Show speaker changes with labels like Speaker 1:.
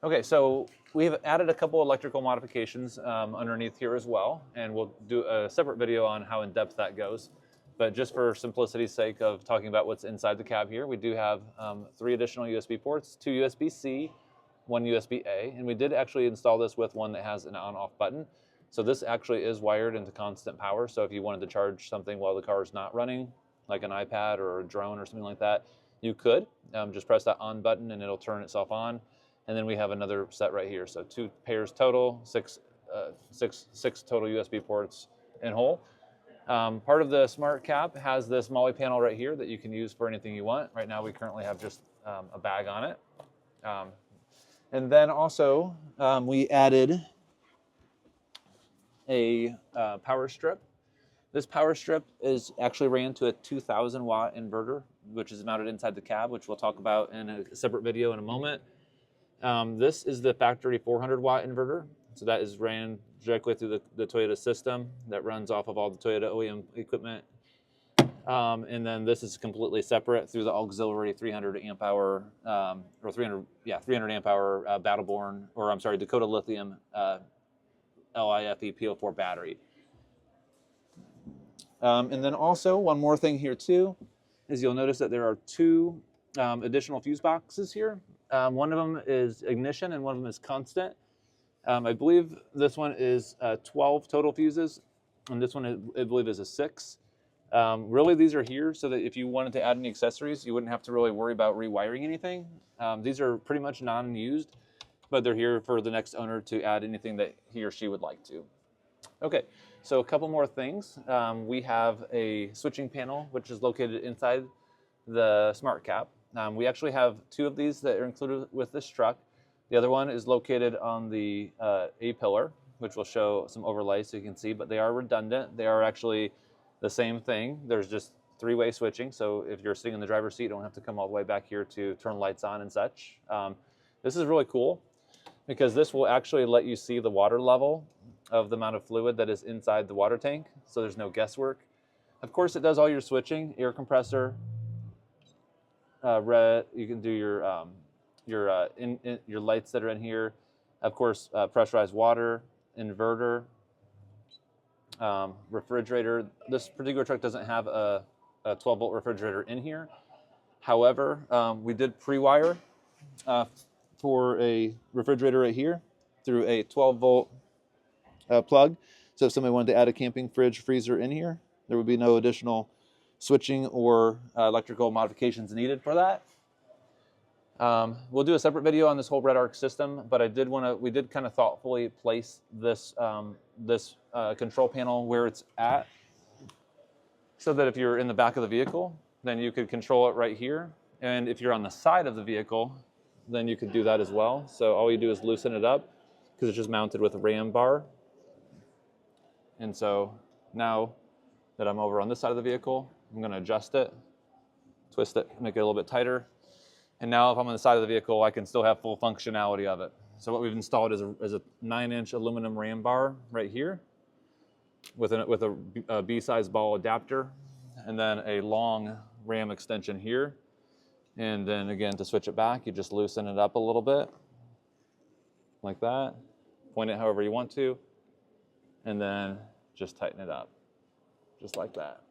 Speaker 1: Okay, so we've added a couple electrical modifications underneath here as well, and we'll do a separate video on how in depth that goes. But just for simplicity's sake of talking about what's inside the cab here, we do have 3 additional USB ports, 2 USB-C, 1 USB-A, and we did actually install this with one that has an on-off button. So this actually is wired into constant power, so if you wanted to charge something while the car is not running, like an iPad or a drone or something like that, you could. Just press that on button and it'll turn itself on. And then we have another set right here. So 2 pairs total, 6 total USB ports in whole. Part of the smart cap has this MOLLE panel right here that you can use for anything you want. Right now we currently have just a bag on it. And then also we added a power strip. This power strip is actually ran to a 2,000 watt inverter, which is mounted inside the cab, which we'll talk about in a separate video in a moment. This is the factory 400 watt inverter. So that is ran directly through the Toyota system that runs off of all the Toyota OEM equipment. And then this is completely separate through the auxiliary 300 amp hour, or 300 amp hour Battleborn, or I'm sorry, Dakota Lithium LiFe PO4 battery. And then also one more thing here too, is you'll notice that there are 2 additional fuse boxes here. One of them is ignition and one of them is constant. I believe this one is 12 total fuses, and this one I believe is a 6. Really, these are here so that if you wanted to add any accessories, you wouldn't have to really worry about rewiring anything. These are pretty much non-used, but they're here for the next owner to add anything that he or she would like to. Okay, so a couple more things. We have a switching panel, which is located inside the smart cap. We actually have 2 of these that are included with this truck. The other one is located on the A-pillar, which will show some overlay so you can see, but they are redundant. They are actually the same thing. There's just 3-way switching, so if you're sitting in the driver's seat, you don't have to come all the way back here to turn lights on and such. This is really cool because this will actually let you see the water level of the amount of fluid that is inside the water tank, so there's no guesswork. Of course, it does all your switching, air compressor, red. You can do your lights that are in here. Of course, pressurized water, inverter, refrigerator. This particular truck doesn't have a 12-volt refrigerator in here. However, we did pre-wire for a refrigerator right here through a 12-volt plug. So if somebody wanted to add a camping fridge freezer in here, there would be no additional switching or electrical modifications needed for that. We'll do a separate video on this whole Red Arc system, but we did kind of thoughtfully place this control panel where it's at, so that if you're in the back of the vehicle, then you could control it right here. And if you're on the side of the vehicle, then you could do that as well. So all you do is loosen it up because it's just mounted with a ram bar. And so now that I'm over on this side of the vehicle, I'm going to adjust it, twist it, make it a little bit tighter. And now if I'm on the side of the vehicle, I can still have full functionality of it. So what we've installed is a 9-inch aluminum ram bar right here with a B-size ball adapter, and then a long ram extension here. And then again, to switch it back, you just loosen it up a little bit, like that. Point it however you want to, and then just tighten it up, just like that.